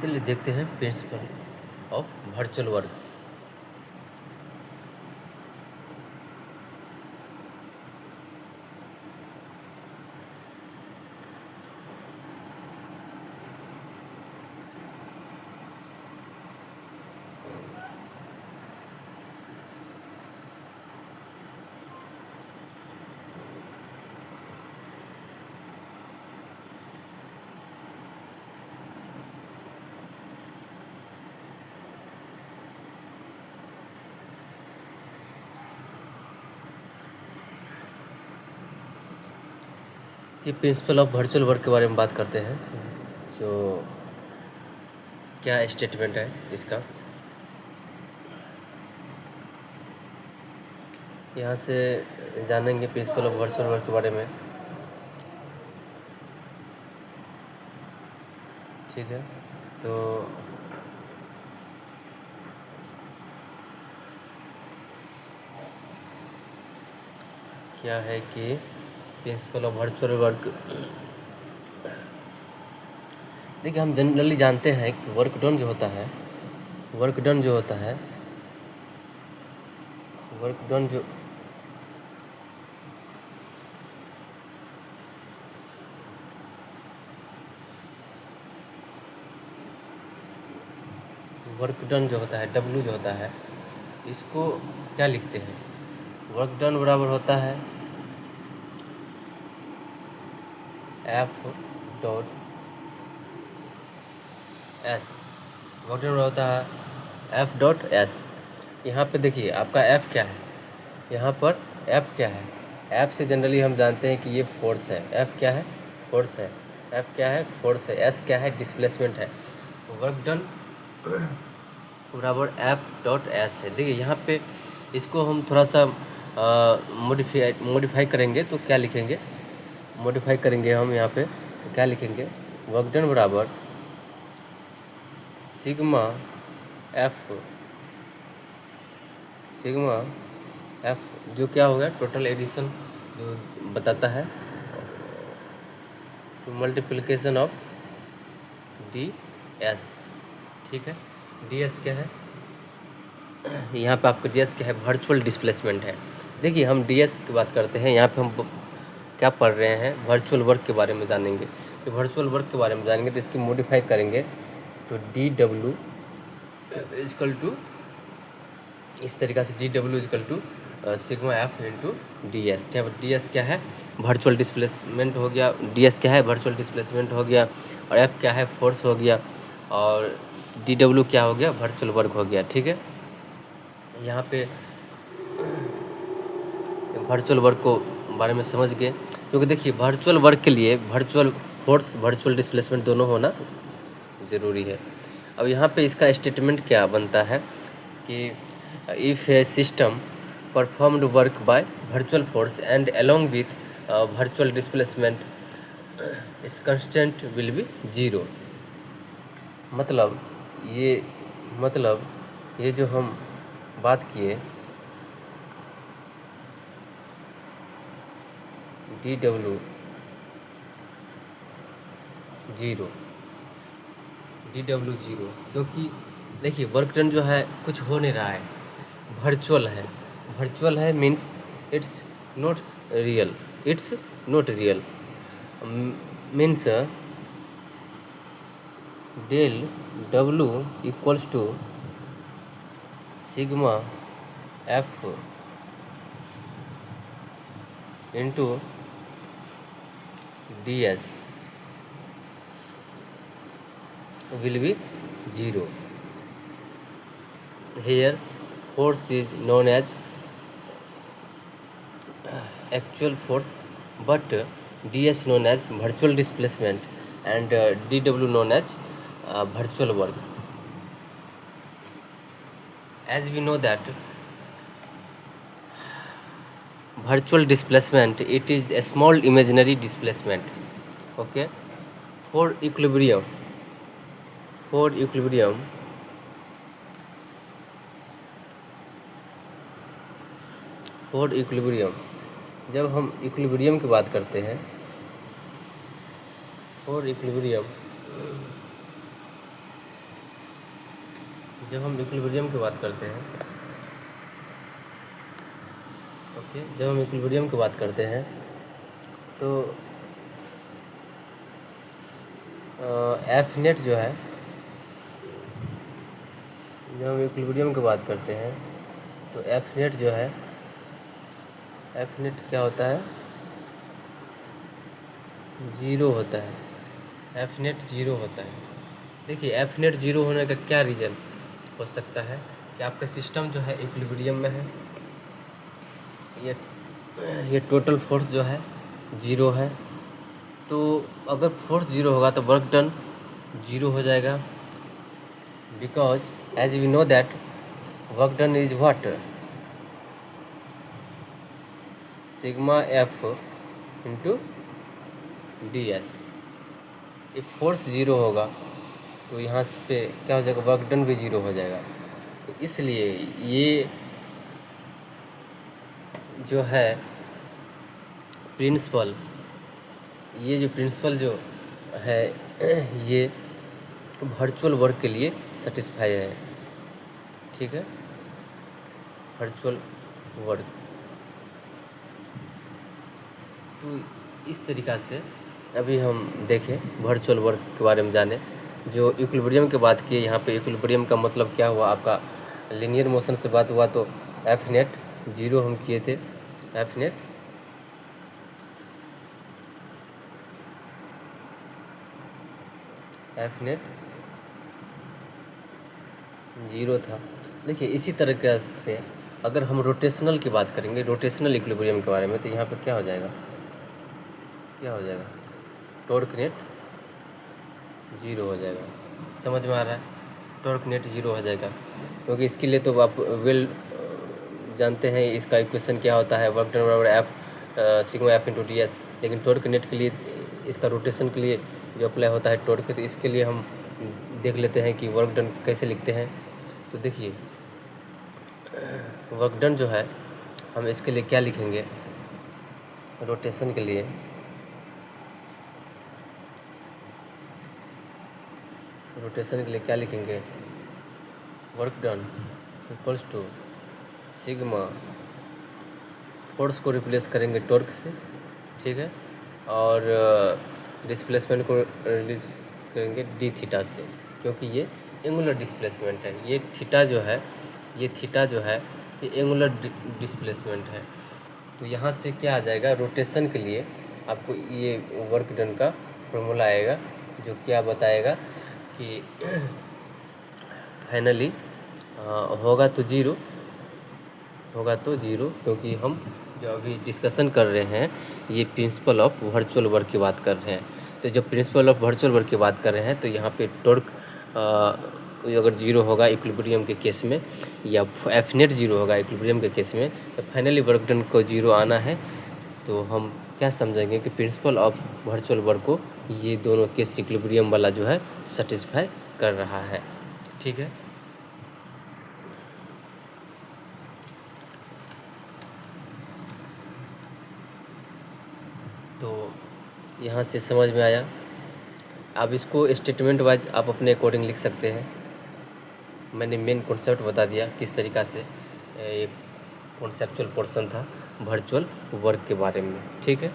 चलिए देखते हैं प्रिंसिपल ऑफ वर्चुअल वर्क। ये प्रिंसिपल ऑफ वर्चुअल वर्क के बारे में बात करते हैं, जो क्या स्टेटमेंट है इसका। यहाँ से जानेंगे प्रिंसिपल ऑफ वर्चुअल वर्क के बारे में। ठीक है, तो क्या है कि प्रिंसिपल ऑफ वर्चुअल वर्क, देखिए हम जनरली जानते हैं कि वर्क डन जो होता है, वर्क डन जो होता है, वर्क डन जो वर्क डन जो होता है, डब्ल्यू जो होता है, इसको क्या लिखते हैं? वर्क डन बराबर होता है F dot S. Work done बराबर होता है एफ डॉट एस। यहाँ पे देखिए आपका एफ क्या है, यहाँ पर एफ क्या है? एफ से जनरली हम जानते हैं कि ये फोर्स है। एफ क्या है? फोर्स है। एफ क्या है? फोर्स है। एस क्या है? डिस्प्लेसमेंट है। वर्क डन बराबर एफ डॉट एस है। देखिए यहाँ पे इसको हम थोड़ा सा मॉडिफाई करेंगे तो क्या लिखेंगे? मॉडिफाई करेंगे हम यहाँ पे तो क्या लिखेंगे? वर्क डन बराबर सिग्मा एफ, सिग्मा एफ जो क्या होगा? टोटल एडिशन जो बताता है, मल्टीप्लिकेशन ऑफ डी एस। ठीक है, डी एस क्या है? यहाँ पे आपका डी एस क्या है? वर्चुअल डिस्प्लेसमेंट है। देखिए हम डी एस की बात करते हैं, यहाँ पे हम क्या पढ़ रहे हैं? वर्चुअल वर्क के बारे में जानेंगे। तो वर्चुअल वर्क के बारे में जानेंगे तो इसकी मॉडिफाई करेंगे तो डी डब्ल्यू इजकल टू, इस तरीक़ा से D W is equal to sigma F into D S. क्या डी एस क्या है? वर्चुअल डिस्प्लेसमेंट हो गया। डी एस क्या है? वर्चुअल डिस्प्लेसमेंट हो गया। और एफ क्या है? फोर्स हो गया। और डी डब्ल्यू क्या हो गया? वर्चुअल वर्क हो गया। ठीक है, यहाँ पे वर्चुअल वर्क को बारे में समझ गए, क्योंकि देखिए वर्चुअल वर्क के लिए वर्चुअल फोर्स, वर्चुअल डिस्प्लेसमेंट दोनों होना ज़रूरी है। अब यहाँ पे इसका स्टेटमेंट क्या बनता है कि if A system performed work by virtual force and along with virtual displacement इस कंस्टेंट विल बी जीरो। मतलब ये जो हम बात किए D W zero, D W zero, क्योंकि देखिए वर्क डन जो है कुछ हो नहीं रहा है, वर्चुअल है। वर्चुअल है means it's not real means del W equals to sigma F into D S will be zero. Here force is known as actual force, but ds known as virtual displacement and dw known as virtual work. As we know that virtual displacement, it is a small imaginary displacement. Okay, for equilibrium, जब हम equilibrium की बात करते हैं, for equilibrium जब हम equilibrium की बात करते हैं, ओके, जब हम इक्विलिब्रियम की बात करते हैं तो एफ नेट जो है, जब हम इक्विलिब्रियम की बात करते हैं तो एफ नेट जो है, एफ नेट क्या होता है, ज़ीरो होता है। एफ नेट ज़ीरो होता है। देखिए एफ नेट ज़ीरो होने का क्या रीज़न हो सकता है कि आपका सिस्टम जो है इक्विलिब्रियम में है, ये टोटल फोर्स जो है ज़ीरो है। तो अगर फोर्स ज़ीरो होगा तो वर्क डन ज़ीरो हो जाएगा, because as we know that work done is what, sigma F into D S. if force zero होगा तो यहाँ पे क्या हो जाएगा, वर्क डन भी ज़ीरो हो जाएगा। तो इसलिए ये जो है प्रिंसिपल, ये जो प्रिंसिपल जो है ये वर्चुअल वर्क के लिए सेटिस्फाई है, ठीक है, वर्चुअल वर्क। तो इस तरीक़ा से अभी हम देखें वर्चुअल वर्क के बारे में जाने। जो इक्विलिब्रियम की बात की, यहाँ पे इक्विलिब्रियम का मतलब क्या हुआ, आपका लीनियर मोशन से बात हुआ तो एफ नेट ज़ीरो हम किए थे, एफ नेट ज़ीरो था। देखिए इसी तरीके से अगर हम रोटेशनल की बात करेंगे, रोटेशनल इक्विलिब्रियम के बारे में, तो यहाँ पे क्या हो जाएगा, क्या हो जाएगा, टॉर्क नेट ज़ीरो हो जाएगा। समझ में आ रहा है, टॉर्क नेट ज़ीरो हो जाएगा, क्योंकि इसके लिए तो आप वेल जानते हैं इसका इक्वेशन क्या होता है, वर्क डन बराबर F sigma F into D S. लेकिन टॉर्क नेट के लिए, इसका रोटेशन के लिए जो अप्लाई होता है टॉर्क, तो इसके लिए हम देख लेते हैं कि वर्क डन कैसे लिखते हैं। तो देखिए वर्क डन जो है हम इसके लिए क्या लिखेंगे, रोटेशन के लिए क्या लिखेंगे, work done equals to sigma, force को रिप्लेस करेंगे टॉर्क से, ठीक है, और डिस्प्लेसमेंट को रिलीज करेंगे डी थीटा से, क्योंकि ये एंगुलर डिस्प्लेसमेंट है। ये थीटा जो है, ये एंगुलर डिस्प्लेसमेंट है। तो यहाँ से क्या आ जाएगा, रोटेशन के लिए आपको ये वर्क डन का फॉर्मूला आएगा जो क्या बताएगा कि फाइनली होगा तो ज़ीरो, क्योंकि हम जो अभी डिस्कशन कर रहे हैं ये प्रिंसिपल ऑफ वर्चुअल वर्क की बात कर रहे हैं। तो जब प्रिंसिपल ऑफ वर्चुअल वर्क की बात कर रहे हैं तो यहाँ पे टॉर्क अगर ज़ीरो होगा इक्विलिब्रियम के केस में, या एफ नेट ज़ीरो होगा इक्विलिब्रियम के केस में, तो फाइनली वर्क डन को ज़ीरो आना है। तो हम क्या समझेंगे कि प्रिंसिपल ऑफ वर्चुअल वर्क को ये दोनों केस इक्विलिब्रियम वाला जो है सेटिस्फाई कर रहा है, ठीक है। तो यहाँ से समझ में आया। आप इसको स्टेटमेंट वाइज आप अपने अकॉर्डिंग लिख सकते हैं। मैंने मेन कॉन्सेप्ट बता दिया किस तरीक़ा से, एक कॉन्सेप्चुअल पोर्शन था वर्चुअल वर्क के बारे में, ठीक है।